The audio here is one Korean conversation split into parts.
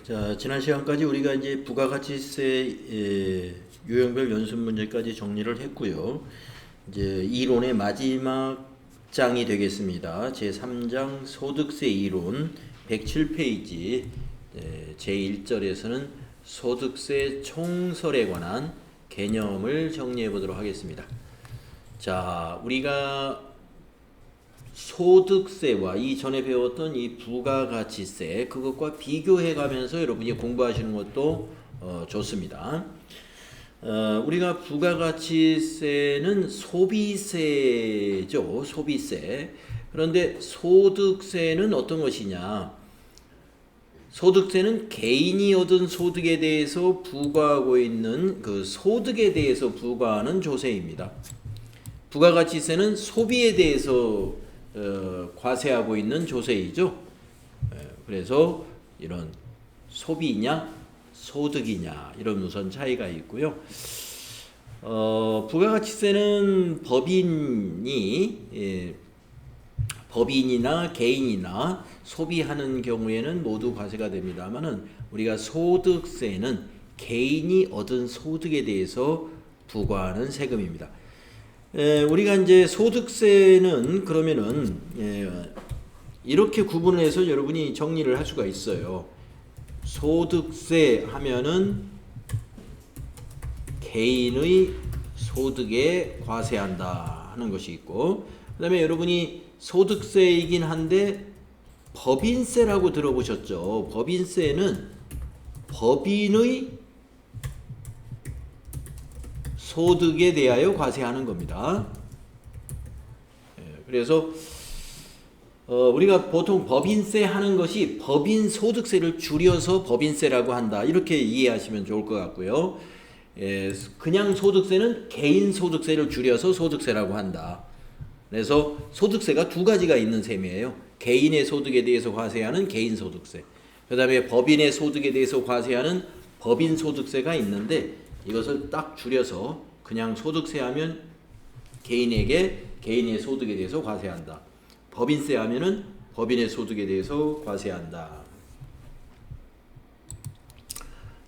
자, 지난 시간까지 우리가 이제 부가가치세 유형별 연습 문제까지 정리를 했고요. 이제 이론의 마지막 장이 되겠습니다. 제3장 소득세 이론 107페이지 제1절에서는 소득세 총설에 관한 개념을 정리해 보도록 하겠습니다. 자, 우리가 소득세와 이전에 배웠던 이 부가가치세 그것과 비교해 가면서 여러분이 공부하시는 것도 좋습니다. 우리가 부가가치세는 소비세죠. 소비세. 그런데 소득세는 어떤 것이냐? 소득세는 개인이 얻은 소득에 대해서 부과하고 있는 그 소득에 대해서 부과하는 조세입니다. 부가가치세는 소비에 대해서 과세하고 있는 조세이죠. 그래서 이런 소비냐 소득이냐 이런 우선 차이가 있고요. 부가가치세는 법인이나 개인이나 소비하는 경우에는 모두 과세가 됩니다만은 우리가 소득세는 개인이 얻은 소득에 대해서 부과하는 세금입니다. 우리가 이제 소득세는 그러면은 이렇게 구분을 해서 여러분이 정리를 할 수가 있어요. 소득세 하면은 개인의 소득에 과세한다 하는 것이 있고, 그 다음에 여러분이 소득세이긴 한데 법인세라고 들어보셨죠? 법인세는 법인의 소득에 대하여 과세하는 겁니다. 그래서 우리가 보통 법인세 하는 것이 법인 소득세를 줄여서 법인세라고 한다. 이렇게 이해하시면 좋을 것 같고요. 그냥 소득세는 개인 소득세를 줄여서 소득세라고 한다. 그래서 소득세가 두 가지가 있는 셈이에요. 개인의 소득에 대해서 과세하는 개인 소득세. 그 다음에 법인의 소득에 대해서 과세하는 법인 소득세가 있는데 이것을 딱 줄여서 그냥 소득세 하면 개인에게 개인의 소득에 대해서 과세한다. 법인세 하면은 법인의 소득에 대해서 과세한다.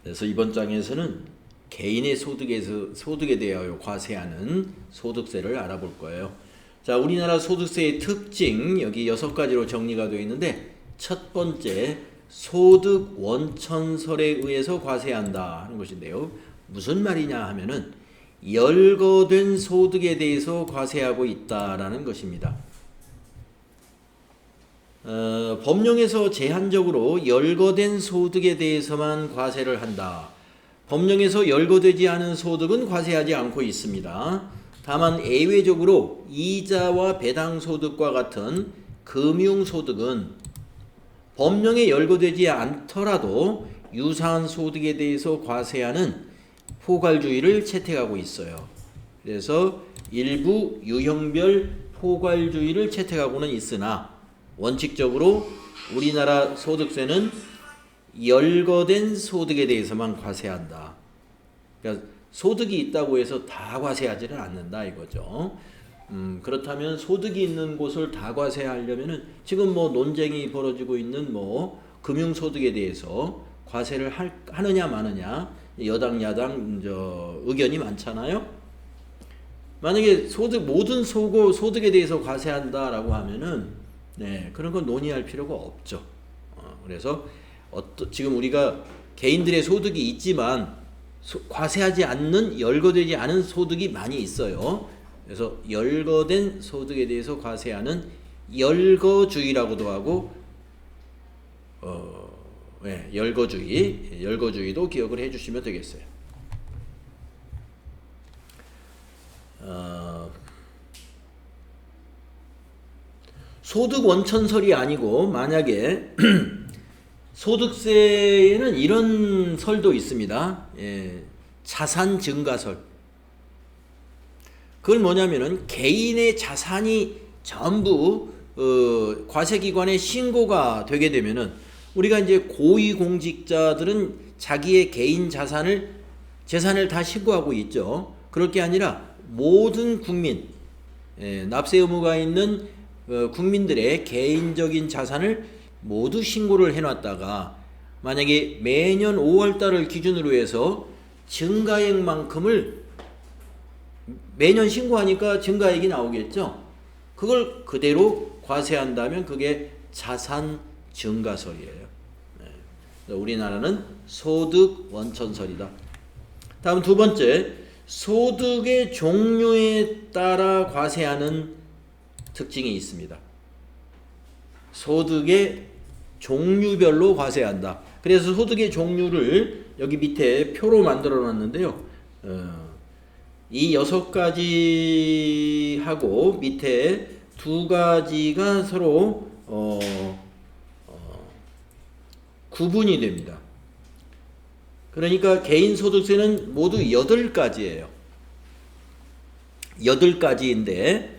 그래서 이번 장에서는 개인의 소득에 대하여 과세하는 소득세를 알아볼 거예요. 자, 우리나라 소득세의 특징 여기 6가지로 정리가 되어 있는데 첫 번째 소득 원천설에 의해서 과세한다 하는 것인데요. 무슨 말이냐 하면은 열거된 소득에 대해서 과세하고 있다라는 것입니다. 법령에서 제한적으로 열거된 소득에 대해서만 과세를 한다. 법령에서 열거되지 않은 소득은 과세하지 않고 있습니다. 다만 예외적으로 이자와 배당소득과 같은 금융소득은 법령에 열거되지 않더라도 유사한 소득에 대해서 과세하는 포괄주의를 채택하고 있어요. 그래서 일부 유형별 포괄주의를 채택하고는 있으나 원칙적으로 우리나라 소득세는 열거된 소득에 대해서만 과세한다. 그러니까 소득이 있다고 해서 다 과세하지는 않는다 이거죠. 그렇다면 소득이 있는 곳을 다 과세하려면은 지금 뭐 논쟁이 벌어지고 있는 뭐 금융소득에 대해서 과세를 하느냐 마느냐 여당 야당 의견이 많잖아요. 만약에 모든 소득에 대해서 과세한다라고 하면은 그런 건 논의할 필요가 없죠. 그래서 지금 우리가 개인들의 소득이 있지만 과세하지 않는 열거되지 않은 소득이 많이 있어요. 그래서 열거된 소득에 대해서 과세하는 열거주의라고도 하고 열거주의도 기억을 해주시면 되겠어요. 소득 원천설이 아니고 만약에 소득세에는 이런 설도 있습니다. 자산 증가설. 그건 뭐냐면은 개인의 자산이 전부 과세기관에 신고가 되게 되면은 우리가 이제 고위공직자들은 자기의 개인 재산을 다 신고하고 있죠. 그럴 게 아니라 모든 국민, 납세 의무가 있는 국민들의 개인적인 자산을 모두 신고를 해놨다가 만약에 매년 5월달을 기준으로 해서 증가액만큼을 매년 신고하니까 증가액이 나오겠죠. 그걸 그대로 과세한다면 그게 자산 증가설이에요. 네. 우리나라는 소득 원천설이다. 다음 두 번째, 소득의 종류에 따라 과세하는 특징이 있습니다. 소득의 종류별로 과세한다. 그래서 소득의 종류를 여기 밑에 표로 만들어 놨는데요. 이 6가지하고 밑에 2가지가 서로 구분이 됩니다. 그러니까 개인소득세는 모두 8가지예요. 8가지인데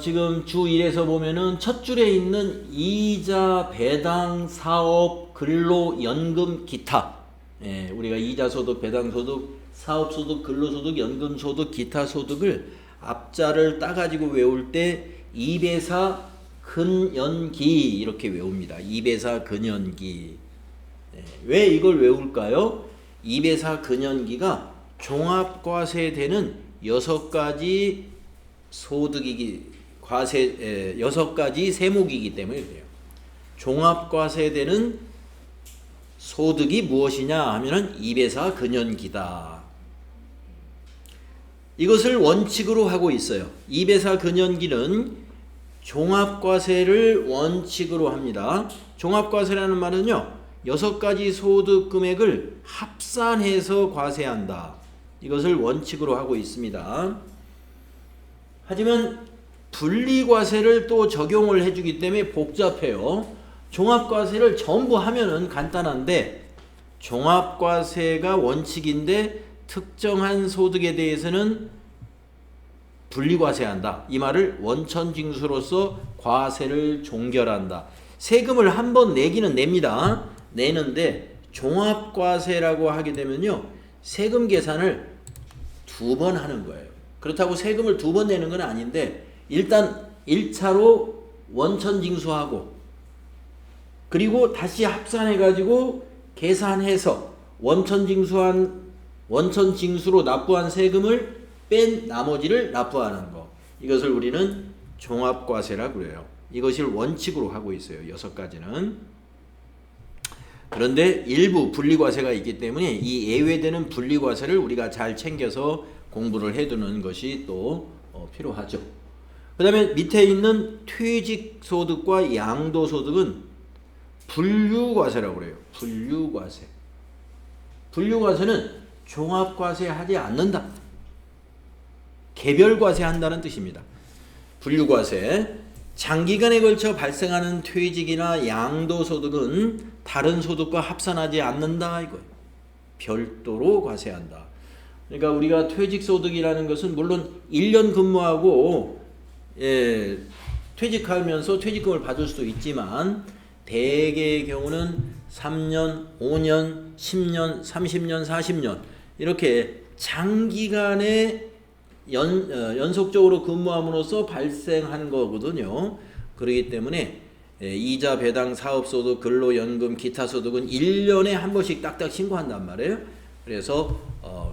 지금 주 1에서 보면은 첫 줄에 있는 이자, 배당, 사업, 근로, 연금, 기타. 예, 우리가 이자소득, 배당소득, 사업소득, 근로소득, 연금소득, 기타소득을 앞자를 따가지고 외울 때 2배사 근연기 이렇게 외웁니다. 2배사 근연기. 예, 왜 이걸 외울까요? 2배사 근연기가 종합과세되는 6가지 과세 6가지 세목이기 때문에 그래요. 종합과세되는 소득이 무엇이냐 하면은 2배사 근연기다. 이것을 원칙으로 하고 있어요. 2배사 근연기는 종합과세를 원칙으로 합니다. 종합과세라는 말은요, 6가지 소득 금액을 합산해서 과세한다. 이것을 원칙으로 하고 있습니다. 하지만 분리과세를 또 적용을 해주기 때문에 복잡해요. 종합과세를 전부 하면은 간단한데, 종합과세가 원칙인데 특정한 소득에 대해서는 분리과세한다. 이 말을 원천징수로서 과세를 종결한다. 세금을 한 번 내기는 냅니다. 내는데 종합과세라고 하게 되면요, 세금 계산을 2번 하는 거예요. 그렇다고 세금을 2번 내는 건 아닌데, 일단 1차로 원천징수하고 그리고 다시 합산해가지고 계산해서 원천징수로 납부한 세금을 뺀 나머지를 납부하는 거. 이것을 우리는 종합과세라고 그래요. 이것을 원칙으로 하고 있어요. 6가지는. 그런데 일부 분리과세가 있기 때문에 이 예외되는 분리과세를 우리가 잘 챙겨서 공부를 해두는 것이 또 필요하죠. 그 다음에 밑에 있는 퇴직소득과 양도소득은 분류과세라고 그래요. 분류과세. 분류과세는 종합과세 하지 않는다. 개별과세 한다는 뜻입니다. 분류과세. 장기간에 걸쳐 발생하는 퇴직이나 양도소득은 다른 소득과 합산하지 않는다 이거예요. 별도로 과세한다. 그러니까 우리가 퇴직소득이라는 것은 물론 1년 근무하고 퇴직하면서 퇴직금을 받을 수도 있지만 대개의 경우는 3년, 5년, 10년, 30년, 40년 이렇게 장기간에 연속적으로 근무함으로써 발생한 거거든요. 그렇기 때문에 이자, 배당, 사업소득, 근로연금, 기타소득은 1년에 한 번씩 딱딱 신고한단 말이에요. 그래서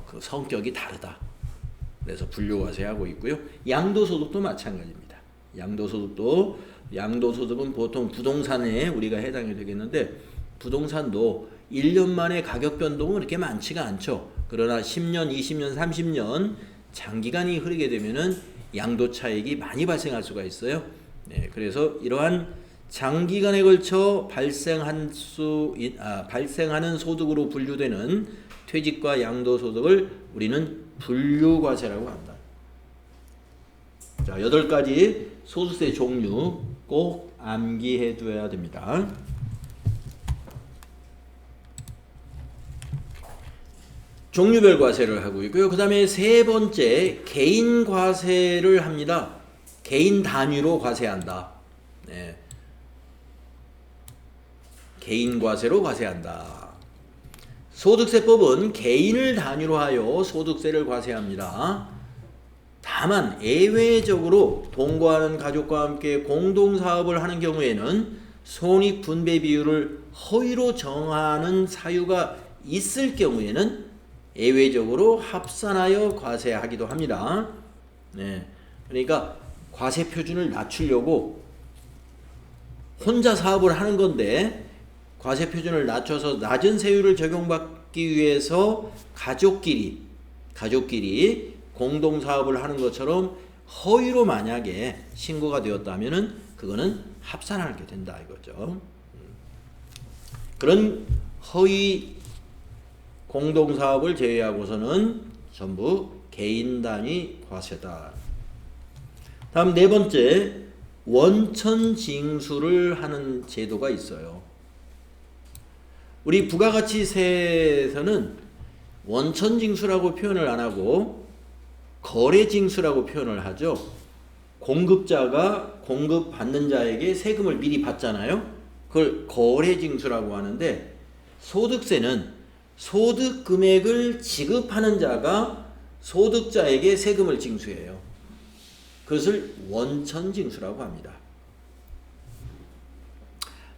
그 성격이 다르다. 그래서 분류과세하고 있고요. 양도소득도 마찬가지입니다. 양도소득은 보통 부동산에 우리가 해당이 되겠는데, 부동산도 1년 만에 가격 변동은 그렇게 많지가 않죠. 그러나 10년, 20년, 30년 장기간이 흐르게 되면은 양도 차익이 많이 발생할 수가 있어요. 네, 그래서 이러한 장기간에 걸쳐 발생하는 소득으로 분류되는 퇴직과 양도소득을 우리는 분류과세라고 한다. 자, 8가지 소득세 종류 꼭 암기해 둬야 됩니다. 종류별 과세를 하고 있고요. 그 다음에 세 번째, 개인 과세를 합니다. 개인 단위로 과세한다. 네. 개인 과세로 과세한다. 소득세법은 개인을 단위로 하여 소득세를 과세합니다. 다만 예외적으로 동거하는 가족과 함께 공동사업을 하는 경우에는 손익 분배 비율을 허위로 정하는 사유가 있을 경우에는 예외적으로 합산하여 과세하기도 합니다. 네. 그러니까 과세 표준을 낮추려고 혼자 사업을 하는 건데 과세 표준을 낮춰서 낮은 세율을 적용받기 위해서 가족끼리 공동 사업을 하는 것처럼 허위로 만약에 신고가 되었다면은 그거는 합산하게 된다 이거죠. 그런 허위 공동 사업을 제외하고서는 전부 개인 단위 과세다. 다음 네 번째, 원천 징수를 하는 제도가 있어요. 우리 부가가치세에서는 원천 징수라고 표현을 안 하고 거래 징수라고 표현을 하죠. 공급자가 공급받는 자에게 세금을 미리 받잖아요. 그걸 거래 징수라고 하는데, 소득세는 소득 금액을 지급하는 자가 소득자에게 세금을 징수해요. 그것을 원천 징수라고 합니다.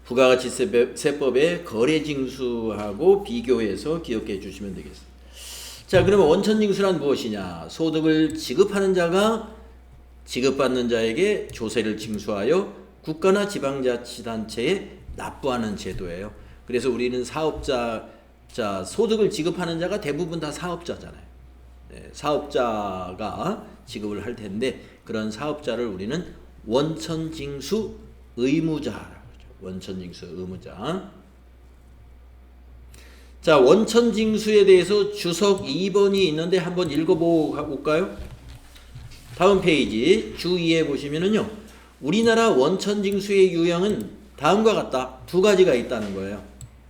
부가가치세법의 거래 징수하고 비교해서 기억해 주시면 되겠습니다. 자, 그러면 원천 징수란 무엇이냐? 소득을 지급하는 자가 지급받는 자에게 조세를 징수하여 국가나 지방자치단체에 납부하는 제도예요. 그래서 우리는 소득을 지급하는 자가 대부분 다 사업자잖아요. 네, 사업자가 지급을 할 텐데 그런 사업자를 우리는 원천징수 의무자라고 하죠. 원천징수 의무자. 자, 원천징수에 대해서 주석 2번이 있는데 한번 읽어보고 볼까요? 다음 페이지 주 2에 보시면은요, 우리나라 원천징수의 유형은 다음과 같다. 두 가지가 있다는 거예요.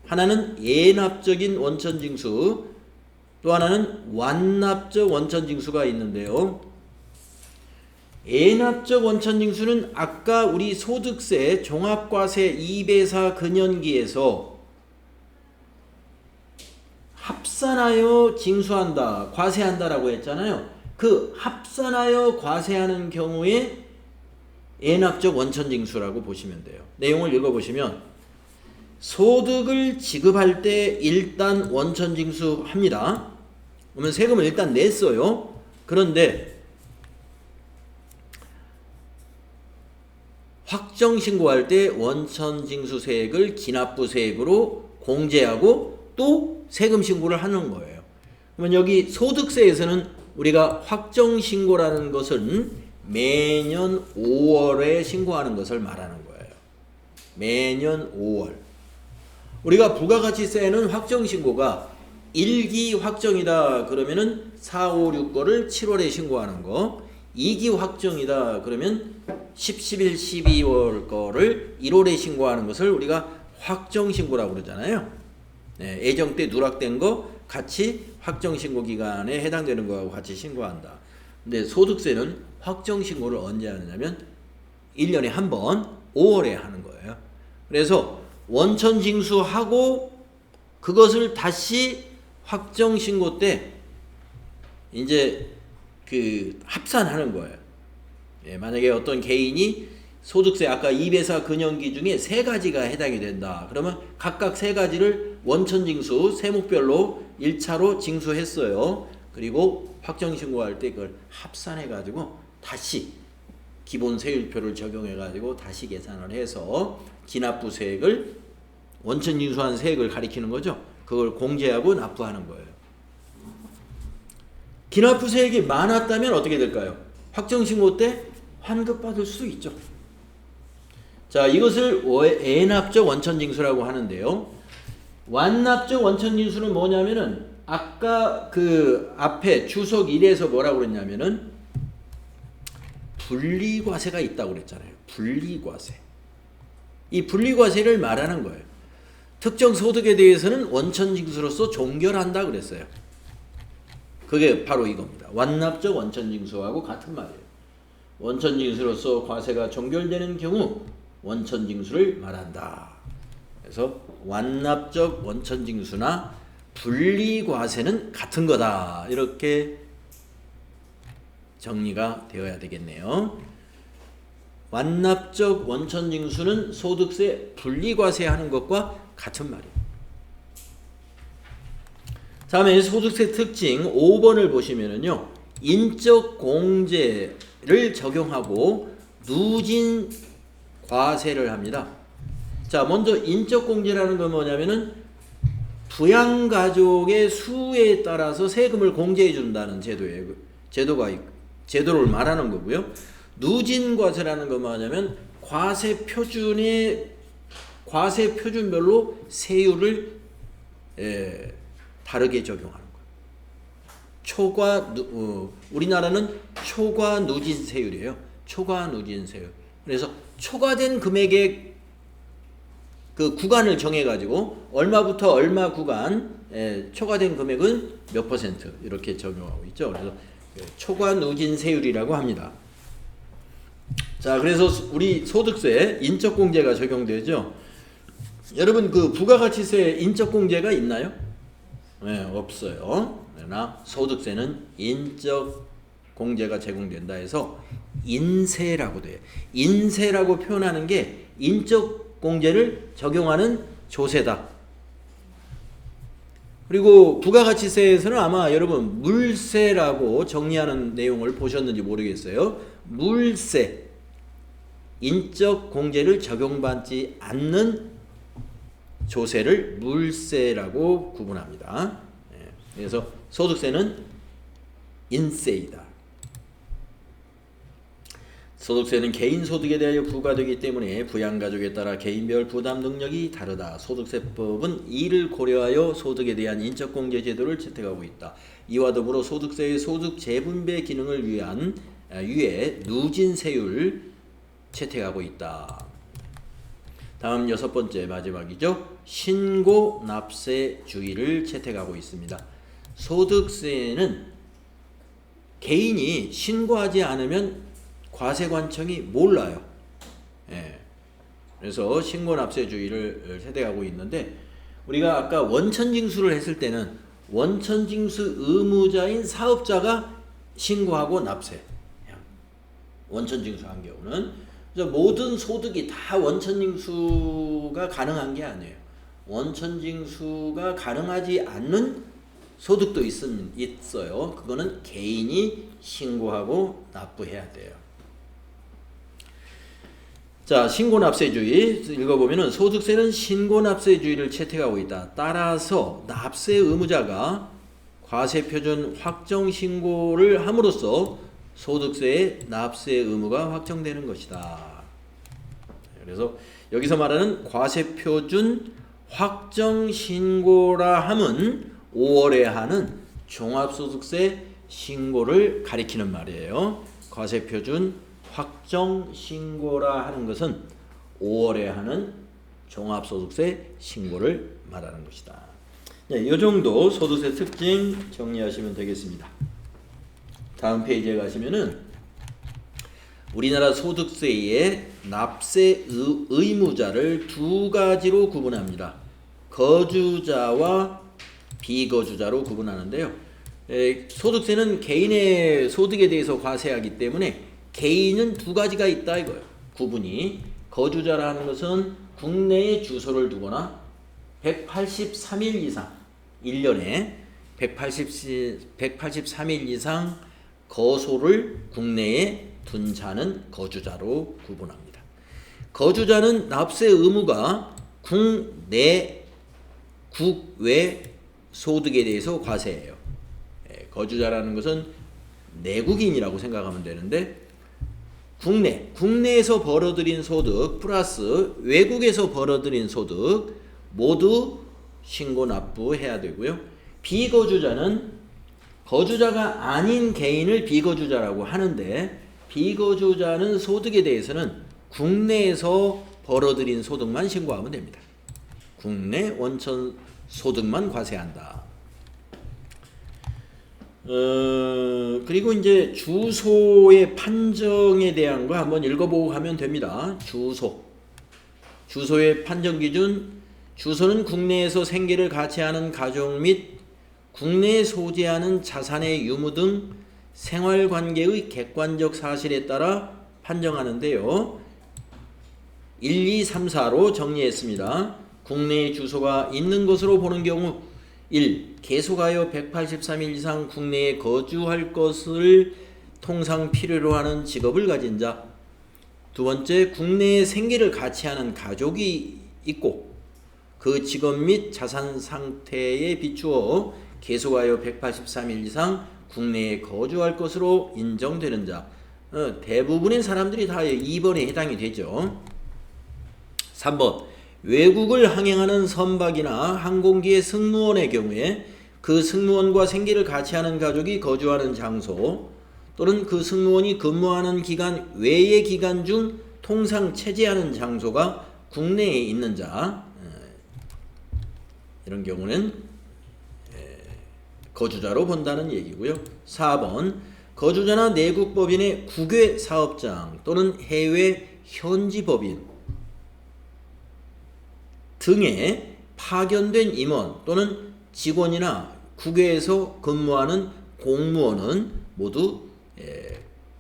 하나는 예납적인 원천징수, 또 하나는 완납적 원천징수가 있는데요. 예납적 원천징수는 아까 우리 소득세 종합과세 2배사 근연기에서 합산하여 징수한다, 과세한다라고 했잖아요. 그 합산하여 과세하는 경우에 예납적 원천징수라고 보시면 돼요. 내용을 읽어보시면 소득을 지급할 때 일단 원천징수합니다. 그러면 세금을 일단 냈어요. 그런데 확정신고할 때 원천징수세액을 기납부세액으로 공제하고 또 세금 신고를 하는 거예요. 그러면 여기 소득세에서는 우리가 확정신고라는 것은 매년 5월에 신고하는 것을 말하는 거예요. 매년 5월. 우리가 부가가치세는 확정신고가 1기 확정이다 그러면은 4, 5, 6거를 7월에 신고하는 거, 2기 확정이다 그러면 10, 11, 12월 거를 1월에 신고하는 것을 우리가 확정신고라고 그러잖아요. 네, 예정 때 누락된 거 같이 확정신고 기간에 해당되는 거하고 같이 신고한다. 근데 소득세는 확정신고를 언제 하느냐면 1년에 한 번 5월에 하는 거예요. 그래서 원천징수하고 그것을 다시 확정신고 때 이제 합산하는 거예요. 예, 만약에 어떤 개인이 소득세 아까 2배사 근연기 중에 3가지가 해당이 된다. 그러면 각각 3가지를 원천징수 세목별로 1차로 징수했어요. 그리고 확정신고할 때 그걸 합산해가지고 다시 기본 세율표를 적용해가지고 다시 계산을 해서 기납부세액을 원천징수한 세액을 가리키는 거죠. 그걸 공제하고 납부하는 거예요. 기납부세액이 많았다면 어떻게 될까요? 확정신고 때 환급받을 수 있죠. 자, 이것을 예납적 원천징수라고 하는데요. 완납적 원천징수는 뭐냐면은 아까 그 앞에 주석 1에서 뭐라고 그랬냐면은 분리과세가 있다고 그랬잖아요. 분리과세. 이 분리과세를 말하는 거예요. 특정 소득에 대해서는 원천징수로서 종결한다 그랬어요. 그게 바로 이겁니다. 완납적 원천징수하고 같은 말이에요. 원천징수로서 과세가 종결되는 경우 원천징수를 말한다. 그래서 완납적 원천징수나 분리과세는 같은 거다. 이렇게 정리가 되어야 되겠네요. 완납적 원천징수는 소득세 분리과세하는 것과 같은 말이에요. 다음에 소득세 특징 5번을 보시면은요. 인적 공제를 적용하고 누진 과세를 합니다. 자, 먼저 인적 공제라는 건 뭐냐면은 부양가족의 수에 따라서 세금을 공제해 준다는 제도예요. 제도를 말하는 거고요. 누진 과세라는 건 뭐냐면 과세 표준별로 세율을 다르게 적용하는 거예요. 우리나라는 초과 누진 세율이에요. 초과 누진 세율. 그래서 초과된 금액의 그 구간을 정해가지고 얼마부터 얼마 구간 초과된 금액은 몇 퍼센트 이렇게 적용하고 있죠. 그래서 초과 누진 세율이라고 합니다. 자, 그래서 우리 소득세 인적공제가 적용되죠. 여러분 그 부가가치세 인적공제가 있나요? 네, 없어요. 그러나 소득세는 인적공제가 제공된다 해서 인세라고 돼요. 인세라고 표현하는 게 인적공제를 적용하는 조세다. 그리고 부가가치세에서는 아마 여러분 물세라고 정리하는 내용을 보셨는지 모르겠어요. 물세, 인적공제를 적용받지 않는 조세를 물세라고 구분합니다. 그래서 소득세는 인세이다. 소득세는 개인 소득에 대하여 부과되기 때문에 부양가족에 따라 개인별 부담 능력이 다르다. 소득세법은 이를 고려하여 소득에 대한 인적공제 제도를 채택하고 있다. 이와 더불어 소득세의 소득 재분배 기능을 위해 누진세율 채택하고 있다. 다음 6번째 마지막이죠. 신고 납세주의를 채택하고 있습니다. 소득세는 개인이 신고하지 않으면 과세관청이 몰라요. 그래서 신고 납세주의를 채택하고 있는데 우리가 아까 원천징수를 했을 때는 원천징수 의무자인 사업자가 신고하고 납세. 원천징수한 경우는 그래서 모든 소득이 다 원천징수가 가능한 게 아니에요. 원천징수가 가능하지 않는 소득도 있어요. 그거는 개인이 신고하고 납부해야 돼요. 자, 신고납세주의 읽어보면은 소득세는 신고납세주의를 채택하고 있다. 따라서 납세 의무자가 과세표준 확정신고를 함으로써 소득세의 납세 의무가 확정되는 것이다. 그래서 여기서 말하는 과세표준 확정신고라 함은 5월에 하는 종합소득세 신고를 가리키는 말이에요. 과세표준 확정신고라 하는 것은 5월에 하는 종합소득세 신고를 말하는 것이다. 네, 이 정도 소득세 특징 정리하시면 되겠습니다. 다음 페이지에 가시면은 우리나라 소득세의 납세 의무자를 두 가지로 구분합니다. 거주자와 비거주자로 구분하는데요. 소득세는 개인의 소득에 대해서 과세하기 때문에 개인은 두 가지가 있다 이거예요. 구분이. 거주자라는 것은 국내에 주소를 두거나 183일 이상 1년에 183일 이상 거소를 국내에 둔 자는 거주자로 구분합니다. 거주자는 납세 의무가 국내, 국외 소득에 대해서 과세해요. 거주자라는 것은 내국인이라고 생각하면 되는데 국내에서 벌어들인 소득 플러스 외국에서 벌어들인 소득 모두 신고 납부해야 되고요. 비거주자는 거주자가 아닌 개인을 비거주자라고 하는데 비거주자는 소득에 대해서는 국내에서 벌어들인 소득만 신고하면 됩니다. 국내 원천 소득만 과세한다. 그리고 이제 주소의 판정에 대한 거 한번 읽어보고 가면 됩니다. 주소의 판정 기준. 주소는 국내에서 생계를 같이 하는 가족 및 국내에 소재하는 자산의 유무 등 생활관계의 객관적 사실에 따라 판정하는데요. 1, 2, 3, 4로 정리했습니다. 국내에 주소가 있는 것으로 보는 경우 1. 계속하여 183일 이상 국내에 거주할 것을 통상 필요로 하는 직업을 가진 자. 두 번째, 국내에 생계를 같이 하는 가족이 있고 그 직업 및 자산 상태에 비추어 계속하여 183일 이상 국내에 거주할 것으로 인정되는 자. 대부분의 사람들이 다 2번에 해당이 되죠. 3번, 외국을 항행하는 선박이나 항공기의 승무원의 경우에 그 승무원과 생계를 같이 하는 가족이 거주하는 장소 또는 그 승무원이 근무하는 기간 외의 기간 중 통상 체재하는 장소가 국내에 있는 자, 이런 경우는 거주자로 본다는 얘기고요. 4번, 거주자나 내국법인의 국외 사업장 또는 해외 현지 법인 등에 파견된 임원 또는 직원이나 국외에서 근무하는 공무원은 모두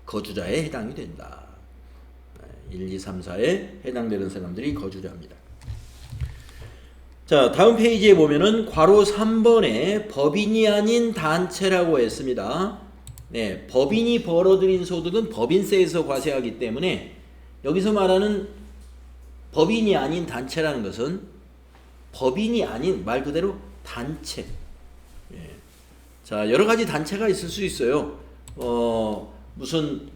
거주자에 해당이 된다. 1, 2, 3, 4에 해당되는 사람들이 거주자입니다. 자, 다음 페이지에 보면은 괄호 3번에 법인이 아닌 단체라고 했습니다. 네, 법인이 벌어들인 소득은 법인세에서 과세하기 때문에 여기서 말하는 법인이 아닌 단체라는 것은 법인이 아닌 말 그대로 단체. 예. 자, 여러 가지 단체가 있을 수 있어요. 무슨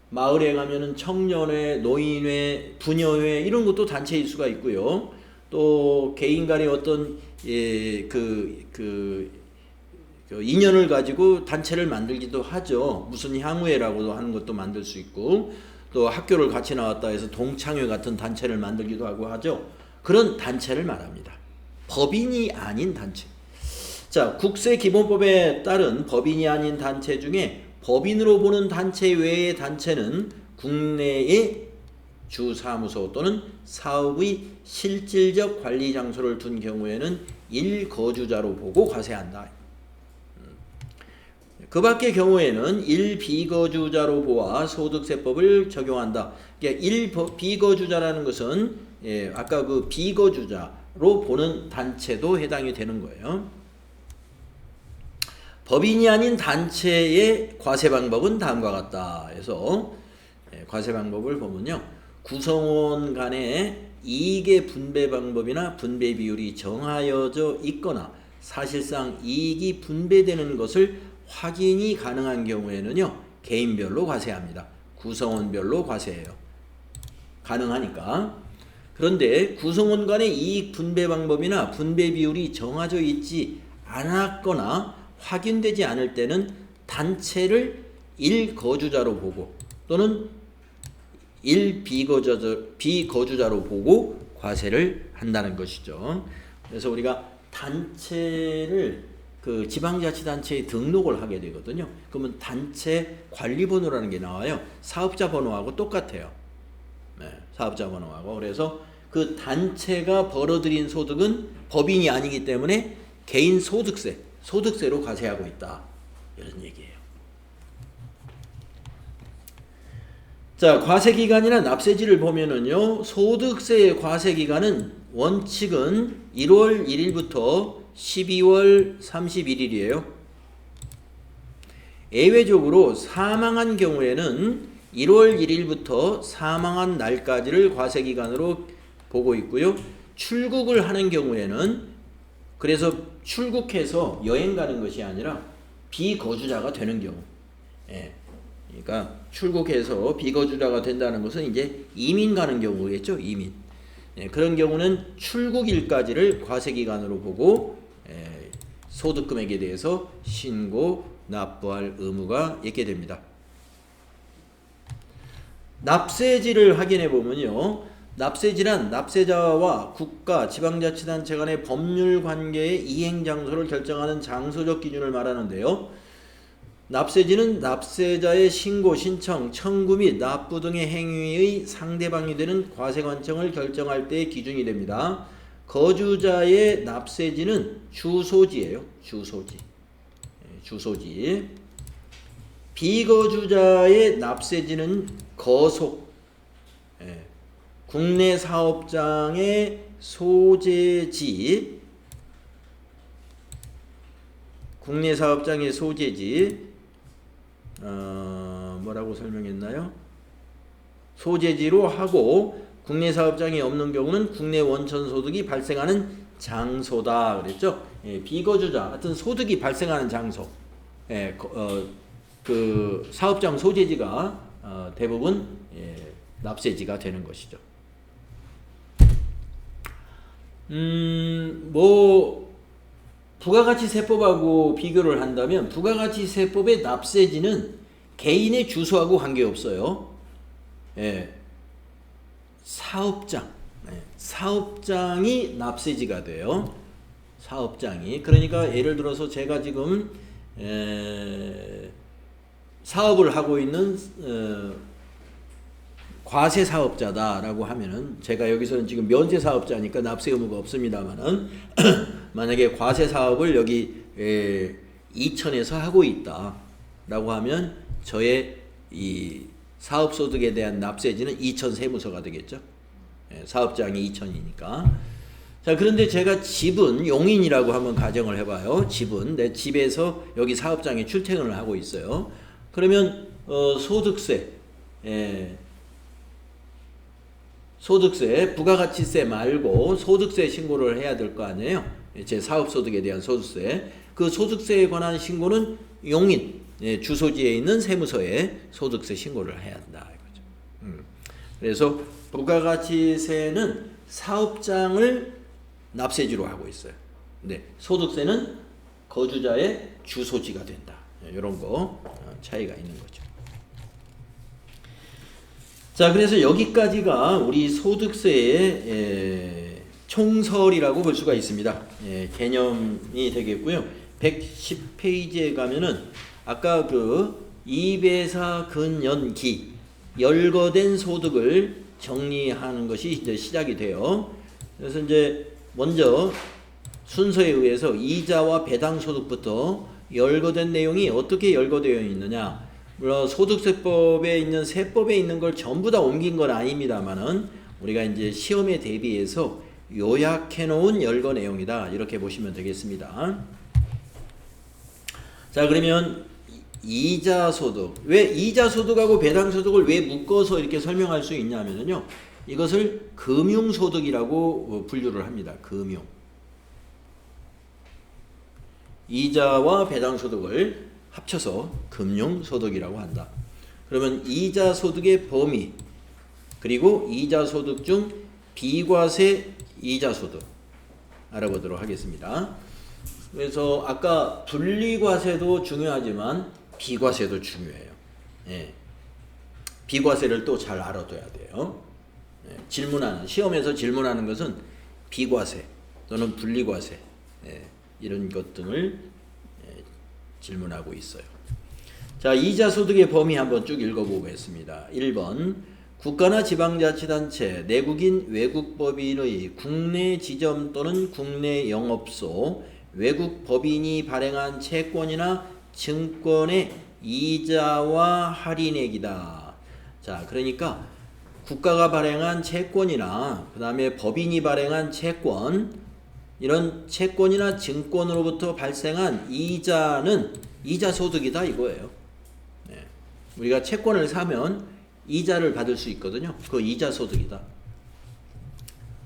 마을에 가면은 청년회, 노인회, 부녀회 이런 것도 단체일 수가 있고요. 또 개인 간의 어떤 인연을 가지고 단체를 만들기도 하죠. 무슨 향후회라고도 하는 것도 만들 수 있고 또 학교를 같이 나왔다 해서 동창회 같은 단체를 만들기도 하고 하죠. 그런 단체를 말합니다. 법인이 아닌 단체. 자, 국세기본법에 따른 법인이 아닌 단체 중에 법인으로 보는 단체 외의 단체는 국내의 주사무소 또는 사업의 실질적 관리 장소를 둔 경우에는 1거주자로 보고 과세한다. 그 밖의 경우에는 1비거주자로 보아 소득세법을 적용한다. 그러니까 1비거주자라는 것은 아까 그 비거주자로 보는 단체도 해당이 되는 거예요. 법인이 아닌 단체의 과세 방법은 다음과 같다. 그래서 과세 방법을 보면요. 구성원 간의 이익의 분배 방법이나 분배 비율이 정하여져 있거나 사실상 이익이 분배되는 것을 확인이 가능한 경우에는요. 개인별로 과세합니다. 구성원별로 과세해요. 가능하니까. 그런데 구성원 간의 이익 분배 방법이나 분배 비율이 정해져 있지 않았거나 확인되지 않을 때는 단체를 1거주자로 보고 또는 1비거주자로 보고 과세를 한다는 것이죠. 그래서 우리가 단체를 그 지방자치단체에 등록을 하게 되거든요. 그러면 단체 관리번호라는 게 나와요. 사업자 번호하고 똑같아요. 네, 사업자 번호하고. 그래서 그 단체가 벌어들인 소득은 법인이 아니기 때문에 개인 소득세로 과세하고 있다. 이런 얘기예요. 자, 과세기간이나 납세지를 보면은요, 소득세의 과세기간은 원칙은 1월 1일부터 12월 31일이에요. 예외적으로 사망한 경우에는 1월 1일부터 사망한 날까지를 과세기간으로 보고 있고요. 출국을 하는 경우에는 그래서 출국해서 여행 가는 것이 아니라 비거주자가 되는 경우. 그러니까 출국해서 비거주자가 된다는 것은 이제 이민 가는 경우겠죠. 이민. 그런 경우는 출국일까지를 과세기간으로 보고 소득금액에 대해서 신고, 납부할 의무가 있게 됩니다. 납세지를 확인해 보면요. 납세지란 납세자와 국가, 지방자치단체 간의 법률 관계의 이행 장소를 결정하는 장소적 기준을 말하는데요. 납세지는 납세자의 신고, 신청, 청구 및 납부 등의 행위의 상대방이 되는 과세관청을 결정할 때의 기준이 됩니다. 거주자의 납세지는 주소지예요. 주소지. 비거주자의 납세지는 거속. 국내 사업장의 소재지, 국내 사업장의 소재지, 뭐라고 설명했나요? 소재지로 하고 국내 사업장이 없는 경우는 국내 원천 소득이 발생하는 장소다 그랬죠? 예, 비거주자, 하여튼 소득이 발생하는 장소, 예, 그 사업장 소재지가 대부분 납세지가 되는 것이죠. 뭐 부가가치세법하고 비교를 한다면 부가가치세법의 납세지는 개인의 주소하고 관계없어요. 예, 사업장이 납세지가 돼요. 사업장이. 그러니까 예를 들어서 제가 지금 사업을 하고 있는 과세 사업자다라고 하면은, 제가 여기서는 지금 면세 사업자니까 납세 의무가 없습니다만은 만약에 과세 사업을 여기 이천에서 하고 있다라고 하면 저의 이 사업 소득에 대한 납세지는 이천 세무서가 되겠죠. 사업장이 이천이니까. 자, 그런데 제가 집은 용인이라고 한번 가정을 해봐요. 집은 내 집에서 여기 사업장에 출퇴근을 하고 있어요. 그러면 소득세, 소득세, 부가가치세 말고 소득세 신고를 해야 될 거 아니에요. 제 사업소득에 대한 소득세. 그 소득세에 관한 신고는 용인, 주소지에 있는 세무서에 소득세 신고를 해야 한다 이거죠. 그래서 부가가치세는 사업장을 납세지로 하고 있어요. 근데 소득세는 거주자의 주소지가 된다. 이런 거 차이가 있는 거죠. 자, 그래서 여기까지가 우리 소득세의 총설이라고 볼 수가 있습니다. 개념이 되겠고요. 110페이지에 가면은 아까 그 이배사 근연기 열거된 소득을 정리하는 것이 이제 시작이 돼요. 그래서 이제 먼저 순서에 의해서 이자와 배당 소득부터 열거된 내용이 어떻게 열거되어 있느냐. 물론 소득세법에 있는 세법에 있는 걸 전부 다 옮긴 건 아닙니다만은 우리가 이제 시험에 대비해서 요약해 놓은 열거 내용이다. 이렇게 보시면 되겠습니다. 자, 그러면 이자 소득. 왜 이자 소득하고 배당 소득을 왜 묶어서 이렇게 설명할 수 있냐면요. 이것을 금융 소득이라고 분류를 합니다. 금융. 이자와 배당 소득을 합쳐서 금융 소득이라고 한다. 그러면 이자 소득의 범위, 그리고 이자 소득 중 비과세 이자 소득 알아보도록 하겠습니다. 그래서 아까 분리과세도 중요하지만 비과세도 중요해요. 비과세를 또 잘 알아둬야 돼요. 질문하는, 시험에서 질문하는 것은 비과세 또는 분리과세, 이런 것 등을 질문하고 있어요. 자, 이자 소득의 범위 한번 쭉 읽어보겠습니다. 1번 국가나 지방자치단체, 내국인 외국법인의 국내 지점 또는 국내 영업소, 외국 법인이 발행한 채권이나 증권의 이자와 할인액이다. 자, 그러니까 국가가 발행한 채권이나 그 다음에 법인이 발행한 채권, 이런 채권이나 증권으로부터 발생한 이자는 이자 소득이다 이거예요. 우리가 채권을 사면 이자를 받을 수 있거든요. 그 이자 소득이다.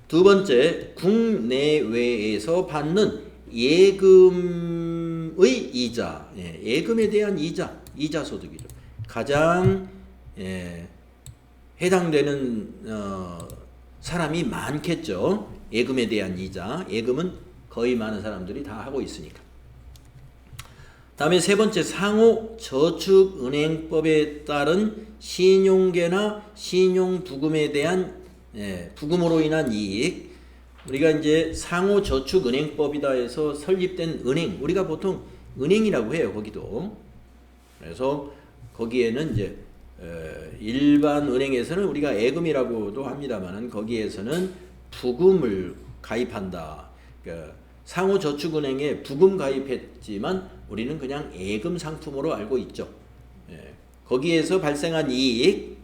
두 번째, 국내외에서 받는 예금의 이자, 예금에 대한 이자 소득이죠. 가장 해당되는 사람이 많겠죠. 예금에 대한 이자. 예금은 거의 많은 사람들이 다 하고 있으니까. 다음에 세 번째, 상호저축은행법에 따른 신용계나 신용부금에 대한 부금으로 인한 이익. 우리가 이제 상호저축은행법이다 해서 설립된 은행, 우리가 보통 은행이라고 해요. 거기도. 그래서 거기에는 이제 일반 은행에서는 우리가 예금이라고도 합니다만은 거기에서는 부금을 가입한다. 그러니까 상호저축은행에 부금 가입했지만 우리는 그냥 예금 상품으로 알고 있죠. 거기에서 발생한 이익,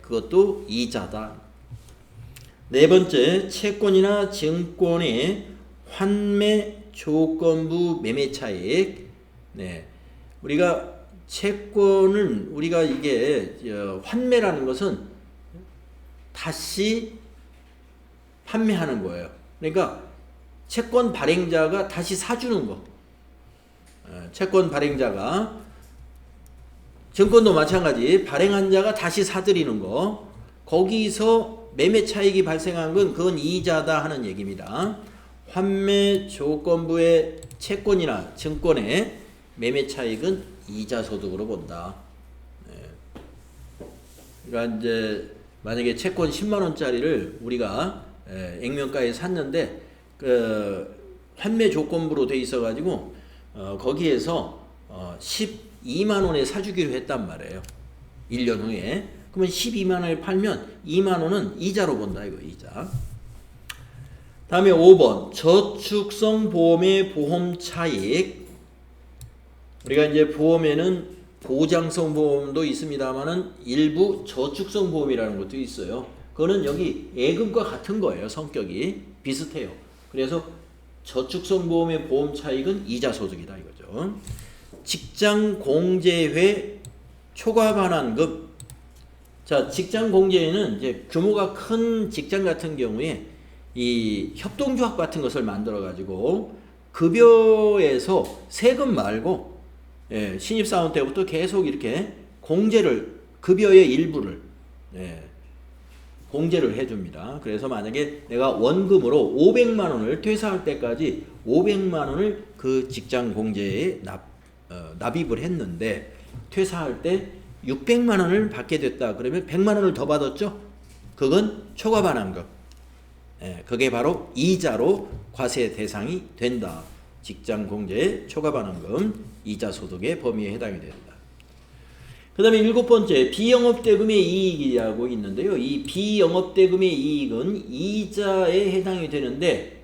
그것도 이자다. 네 번째, 채권이나 증권의 환매 조건부 매매 차익. 네. 우리가 채권은 우리가 이게 환매라는 것은 다시 판매하는 거예요. 그러니까 채권 발행자가 다시 사주는 거. 채권 발행자가 증권도 마찬가지 발행한 자가 다시 사들이는 거. 거기서 매매 차익이 발생한 건 그건 이자다 하는 얘기입니다. 환매 조건부의 채권이나 증권의 매매 차익은 이자 소득으로 본다. 그러니까 이제 만약에 채권 10만 원짜리를 우리가 액면가에 샀는데 그 환매 조건부로 돼 있어 가지고 거기에서 12만 원에 사주기로 했단 말이에요. 1년 후에. 그러면 12만 원에 팔면 2만 원은 이자로 본다 이거 이자. 다음에 5번 저축성 보험의 보험 차익. 우리가 이제 보험에는 보장성 보험도 있습니다만은 일부 저축성 보험이라는 것도 있어요. 그거는 여기 예금과 같은 거예요. 성격이 비슷해요. 그래서 저축성 보험의 보험 차익은 이자 소득이다 이거죠. 직장 공제회 초과 반환금. 자, 직장 공제회는 이제 규모가 큰 직장 같은 경우에 이 협동조합 같은 것을 만들어 가지고 급여에서 세금 말고 신입사원 때부터 계속 이렇게 공제를 급여의 일부를 공제를 해줍니다. 그래서 만약에 내가 원금으로 500만 원을 퇴사할 때까지 500만 원을 그 직장 공제에 납입을 했는데 퇴사할 때 600만 원을 받게 됐다. 그러면 100만 원을 더 받았죠? 그건 초과 반환금. 그게 바로 이자로 과세 대상이 된다. 직장 공제의 초과 반환금 이자 소득의 범위에 해당이 된다. 그 다음에 7번째 비영업대금의 이익이라고 있는데요. 이 비영업대금의 이익은 이자에 해당이 되는데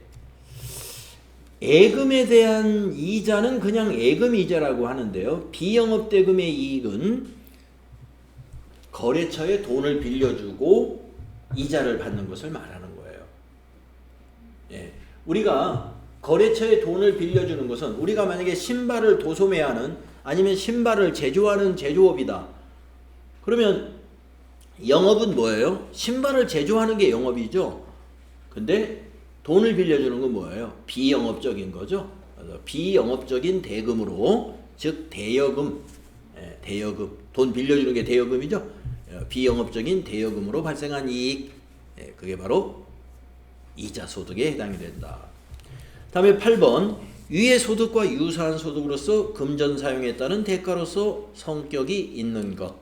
예금에 대한 이자는 그냥 예금이자라고 하는데요. 비영업대금의 이익은 거래처에 돈을 빌려주고 이자를 받는 것을 말하는 거예요. 우리가 거래처에 돈을 빌려주는 것은 우리가 만약에 신발을 도소매하는 아니면 신발을 제조하는 제조업이다. 그러면 영업은 뭐예요? 신발을 제조하는 게 영업이죠. 근데 돈을 빌려주는 건 뭐예요? 비영업적인 거죠. 그래서 비영업적인 대금으로 즉 대여금, 대여금 돈 빌려주는 게 대여금이죠. 비영업적인 대여금으로 발생한 이익, 그게 바로 이자 소득에 해당이 된다. 다음에 8번 위의 소득과 유사한 소득으로서 금전 사용에 따른 대가로서 성격이 있는 것.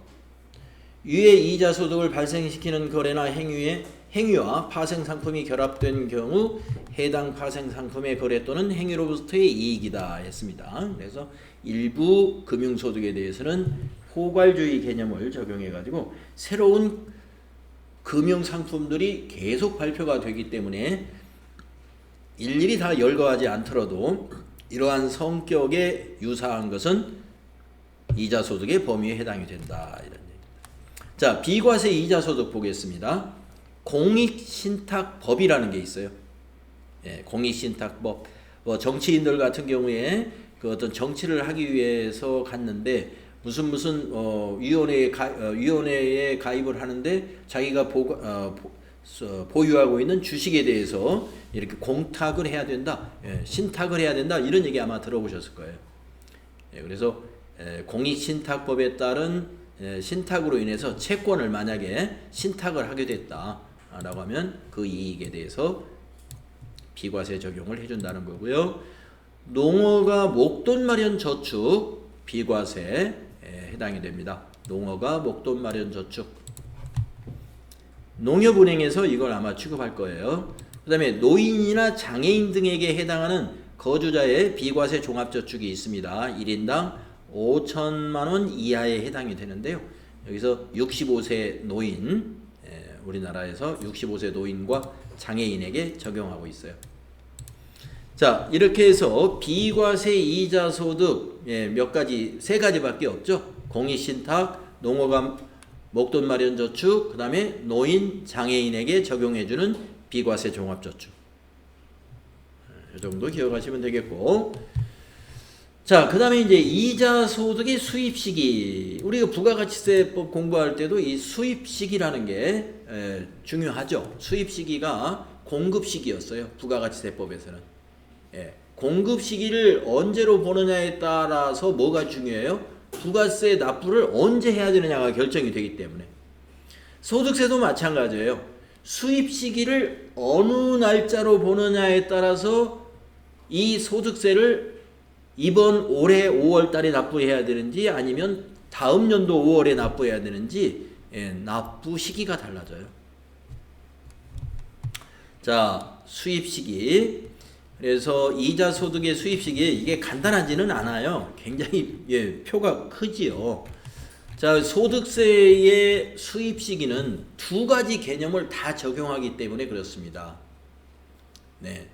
위의 이자 소득을 발생시키는 거래나 행위와 파생상품이 결합된 경우 해당 파생상품의 거래 또는 행위로부터의 이익이다 했습니다. 그래서 일부 금융소득에 대해서는 포괄주의 개념을 적용해 가지고 새로운 금융상품들이 계속 발표가 되기 때문에 일일이 다 열거하지 않더라도 이러한 성격에 유사한 것은 이자소득의 범위에 해당이 된다. 이런 얘기입니다. 자, 비과세 이자소득 보겠습니다. 공익신탁법이라는 게 있어요. 공익신탁법. 정치인들 같은 경우에 그 어떤 정치를 하기 위해서 갔는데 무슨 위원회에 가입을 하는데 자기가 보유하고 있는 주식에 대해서 이렇게 공탁을 해야 된다, 신탁을 해야 된다 이런 얘기 아마 들어보셨을 거예요. 그래서 공익신탁법에 따른 신탁으로 인해서 채권을 만약에 신탁을 하게 됐다라고 하면 그 이익에 대해서 비과세 적용을 해준다는 거고요. 농어가 목돈 마련 저축 비과세에 해당이 됩니다. 농어가 목돈 마련 저축. 농협은행에서 이걸 아마 취급할 거예요. 그 다음에 노인이나 장애인 등에게 해당하는 거주자의 비과세 종합저축이 있습니다. 1인당 5천만 원 이하에 해당이 되는데요. 여기서 65세 노인, 우리나라에서 65세 노인과 장애인에게 적용하고 있어요. 자, 이렇게 해서 비과세 이자 소득 몇 가지, 세 가지밖에 없죠. 공익신탁, 농어가 목돈 마련 저축, 그 다음에 노인, 장애인에게 적용해주는 비과세 종합저축. 이 정도 기억하시면 되겠고. 자, 그 다음에 이제 이자 소득의 수입 시기. 우리가 부가가치세법 공부할 때도 이 수입 시기라는 게 중요하죠. 수입 시기가 공급 시기였어요. 부가가치세법에서는. 공급 시기를 언제로 보느냐에 따라서 뭐가 중요해요? 부가세 납부를 언제 해야 되느냐가 결정이 되기 때문에. 소득세도 마찬가지예요. 수입 시기를 어느 날짜로 보느냐에 따라서 이 소득세를 이번 올해 5월 달에 납부해야 되는지 아니면 다음 연도 5월에 납부해야 되는지 납부 시기가 달라져요. 자, 수입 시기. 그래서 이자 소득의 수입 시기 이게 간단하지는 않아요. 굉장히 표가 크지요. 자, 소득세의 수입 시기는 두 가지 개념을 다 적용하기 때문에 그렇습니다. 네.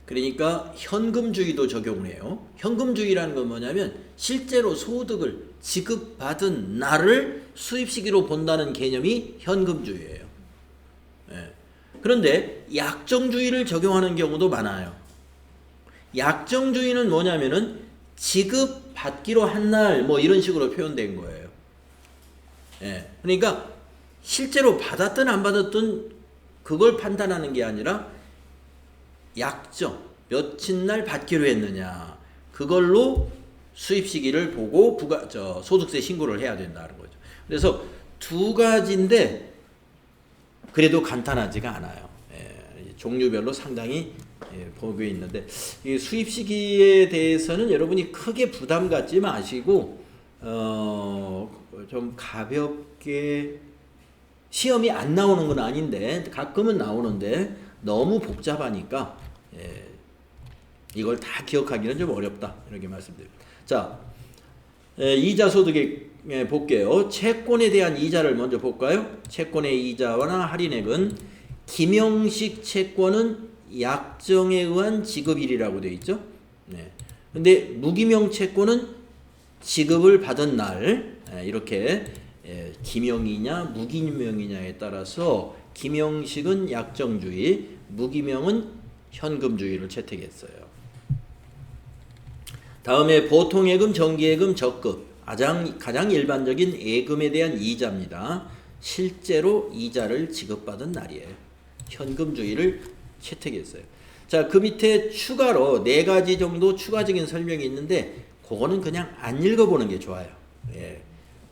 그러니까 현금주의도 적용을 해요. 현금주의라는 건 뭐냐면 실제로 소득을 지급받은 날을 수입 시기로 본다는 개념이 현금주의예요. 네. 그런데 약정주의를 적용하는 경우도 많아요. 약정주의는 뭐냐면은 지급받기로 한 날 뭐 이런 식으로 표현된 거예요. 예. 그러니까 실제로 받았든 안 받았든 그걸 판단하는 게 아니라 약정 며칠 날 받기로 했느냐 그걸로 수입 시기를 보고 소득세 신고를 해야 된다는 거죠. 그래서 두 가지인데 그래도 간단하지가 않아요. 종류별로 상당히 보고 있는데 이 수입 시기에 대해서는 여러분이 크게 부담 갖지 마시고 좀 가볍게 시험이 안 나오는 건 아닌데 가끔은 나오는데 너무 복잡하니까 이걸 다 기억하기는 좀 어렵다 이렇게 말씀드립니다. 자, 이자 소득에 볼게요. 채권에 대한 이자를 먼저 볼까요? 채권의 이자나 할인액은 김영식 채권은 약정에 의한 지급일이라고 되어 있죠. 네. 근데 무기명 채권은 지급을 받은 날 이렇게 기명이냐 무기명이냐에 따라서 김영식은 약정주의, 무기명은 현금주의를 채택했어요. 다음에 보통예금, 정기예금, 적금 가장 일반적인 예금에 대한 이자입니다. 실제로 이자를 지급받은 날이에요. 현금주의를 채택했어요. 자, 그 밑에 추가로 4가지 정도 추가적인 설명이 있는데 그거는 그냥 안 읽어보는 게 좋아요.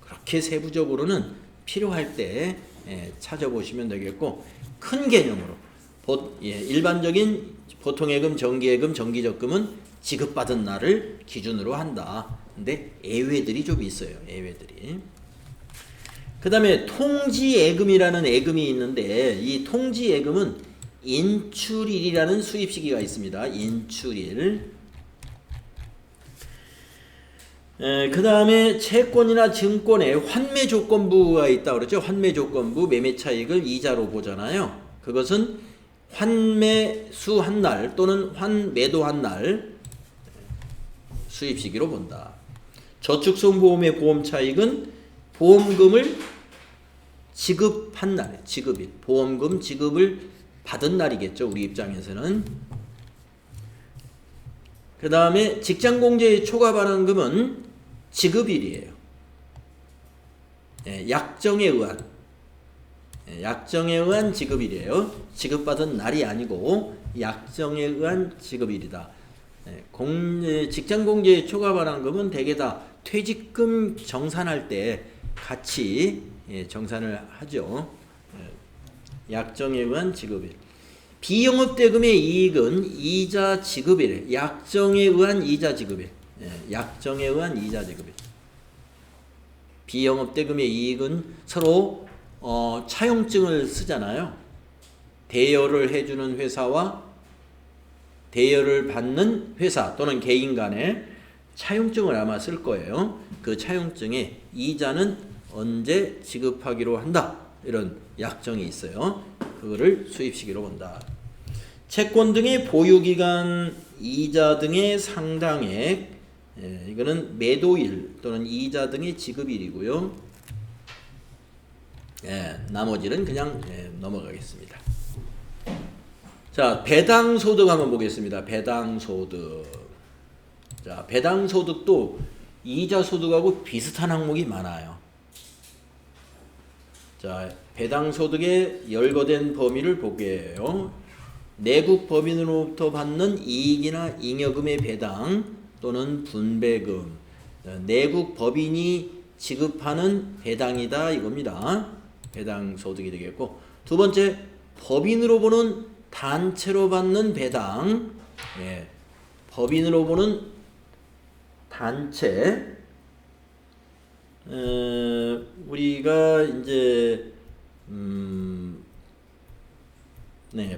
그렇게 세부적으로는 필요할 때 찾아보시면 되겠고 큰 개념으로 일반적인 보통예금, 정기예금, 정기적금은 지급받은 날을 기준으로 한다. 근데 예외들이 좀 있어요. 예외들이. 그 다음에 통지예금이라는 예금이 있는데 이 통지예금은 인출일이라는 수입시기가 있습니다. 인출일. 그 다음에 채권이나 증권에 환매조건부가 있다고 그랬죠. 환매조건부 매매차익을 이자로 보잖아요. 그것은 환매수 한 날 또는 환매도 한 날 수입시기로 본다. 저축성보험의 보험차익은 보험금을 지급한 날, 지급일. 보험금 지급을 받은 날이겠죠. 우리 입장에서는. 그 다음에 직장공제의 초과반환금은 지급일이에요. 약정에 의한 지급일이에요. 지급받은 날이 아니고 약정에 의한 지급일이다. 직장공제의 초과반환금은 대개 다 퇴직금 정산할 때 같이 정산을 하죠. 약정에 의한 지급일. 비영업대금의 이익은 이자 지급일. 약정에 의한 이자 지급일. 약정에 의한 이자 지급일. 비영업대금의 이익은 서로 차용증을 쓰잖아요. 대여를 해주는 회사와 대여를 받는 회사 또는 개인 간에 차용증을 아마 쓸 거예요. 그 차용증에 이자는 언제 지급하기로 한다. 이런 약정이 있어요. 그거를 수입시기로 본다. 채권 등의 보유기간, 이자 등의 상당액, 이거는 매도일 또는 이자 등의 지급일이고요. 나머지는 그냥 넘어가겠습니다. 자, 배당소득 한번 보겠습니다. 배당소득. 자, 배당소득도 이자소득하고 비슷한 항목이 많아요. 자, 배당소득의 열거된 범위를 보게요. 내국 법인으로부터 받는 이익이나 잉여금의 배당 또는 분배금. 내국 법인이 지급하는 배당이다 이겁니다. 배당소득이 되겠고, 두 번째 법인으로 보는 단체로 받는 배당. 예, 법인으로 보는 단체. 우리가 이제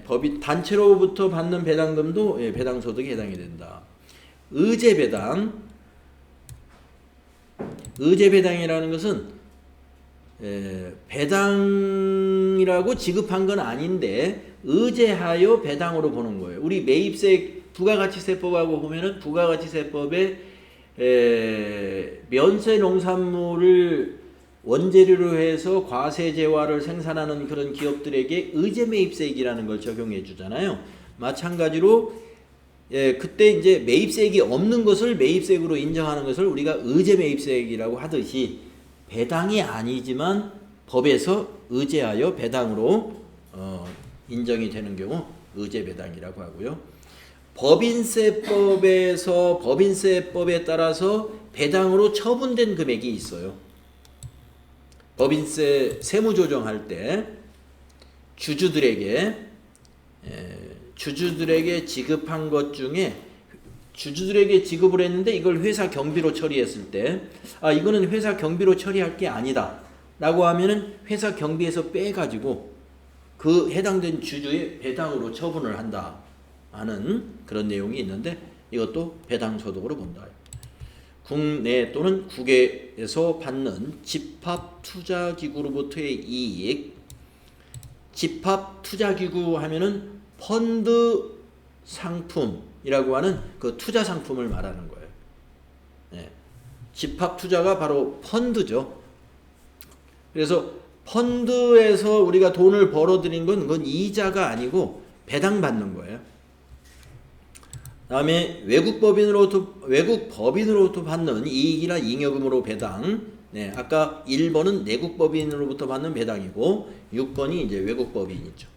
법인 단체로부터 받는 배당금도 예, 배당소득에 해당이 된다. 의제배당. 의제배당이라는 것은 배당이라고 지급한 건 아닌데 의제하여 배당으로 보는 거예요. 우리 매입세 부가가치세법하고 보면은 부가가치세법에 면세 농산물을 원재료로 해서 과세재화를 생산하는 그런 기업들에게 의제매입세액이라는 걸 적용해 주잖아요. 마찬가지로 그때 이제 매입세액이 없는 것을 매입세액으로 인정하는 것을 우리가 의제매입세액이라고 하듯이 배당이 아니지만 법에서 의제하여 배당으로 인정이 되는 경우 의제배당이라고 하고요. 법인세법에서 법인세법에 따라서 배당으로 처분된 금액이 있어요. 법인세 세무조정할 때 주주들에게 지급한 것 중에 주주들에게 지급을 했는데 이걸 회사 경비로 처리했을 때 이거는 회사 경비로 처리할 게 아니다 라고 하면은 회사 경비에서 빼가지고 그 해당된 주주의 배당으로 처분을 한다 하는 그런 내용이 있는데 이것도 배당소득으로 본다. 국내 또는 국외에서 받는 집합투자기구로부터의 이익. 집합투자기구 하면은 펀드 상품이라고 하는 그 투자 상품을 말하는 거예요. 네. 집합투자가 바로 펀드죠. 그래서 펀드에서 우리가 돈을 벌어들인 건 그건 이자가 아니고 배당받는 거예요. 다음에 외국 법인으로부터 받는 이익이나 잉여금으로 배당. 네, 아까 1번은 내국 법인으로부터 받는 배당이고 6번이 이제 외국 법인이죠.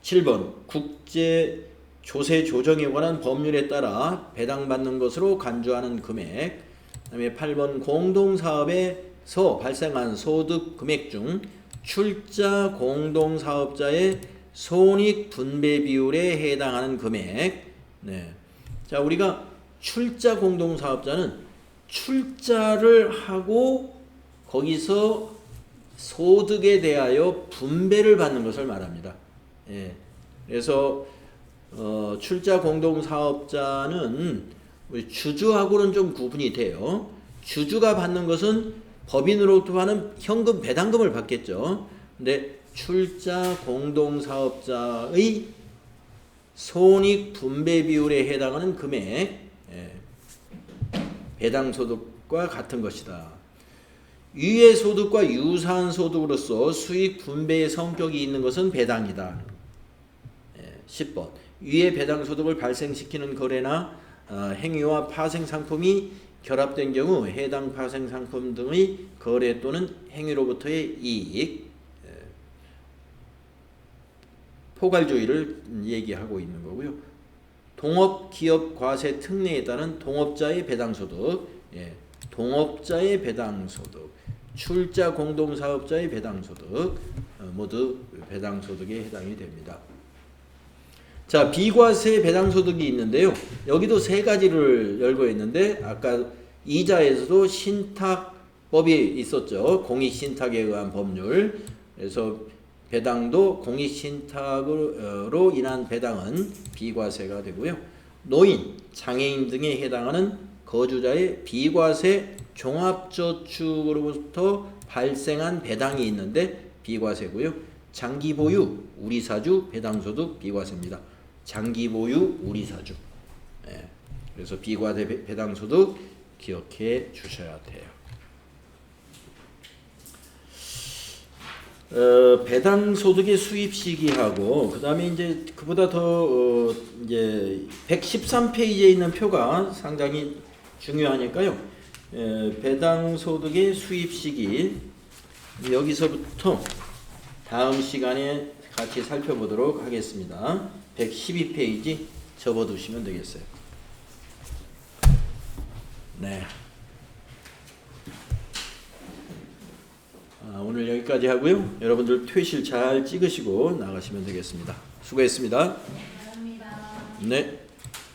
7번 국제 조세 조정에 관한 법률에 따라 배당받는 것으로 간주하는 금액. 그다음에 8번 공동사업에서 발생한 소득 금액 중 출자 공동사업자의 손익 분배 비율에 해당하는 금액. 네. 자, 우리가 출자 공동사업자는 출자를 하고 거기서 소득에 대하여 분배를 받는 것을 말합니다. 예. 그래서 출자 공동사업자는 우리 주주하고는 좀 구분이 돼요. 주주가 받는 것은 법인으로부터 받는 현금 배당금을 받겠죠. 근데 출자 공동사업자의 손익 분배 비율에 해당하는 금액, 배당소득과 같은 것이다. 위의 소득과 유사한 소득으로서 수익 분배의 성격이 있는 것은 배당이다. 10번 위의 배당소득을 발생시키는 거래나 행위와 파생상품이 결합된 경우 해당 파생상품 등의 거래 또는 행위로부터의 이익, 포괄주의를 얘기하고 있는 거고요. 동업기업 과세 특례에 따른 동업자의 배당소득, 동업자의 배당소득, 출자 공동사업자의 배당소득 모두 배당소득에 해당이 됩니다. 자, 비과세 배당소득이 있는데요. 여기도 세 가지를 열고 있는데 아까 이자에서도 신탁법이 있었죠. 공익신탁에 의한 법률. 그래서 배당도 공익신탁으로 인한 배당은 비과세가 되고요. 노인, 장애인 등에 해당하는 거주자의 비과세 종합저축으로부터 발생한 배당이 있는데 비과세고요. 장기보유, 우리사주, 배당소득 비과세입니다. 장기보유, 우리사주. 그래서 비과세 배당소득 기억해 주셔야 돼요. 배당 소득의 수입 시기하고 그다음에 이제 그보다 더 이제 113페이지에 있는 표가 상당히 중요하니까요. 배당 소득의 수입 시기 여기서부터 다음 시간에 같이 살펴보도록 하겠습니다. 112페이지 접어두시면 되겠어요. 네. 오늘 여기까지 하고요. 여러분들 퇴실 잘 찍으시고 나가시면 되겠습니다. 수고했습니다. 감사합니다. 네.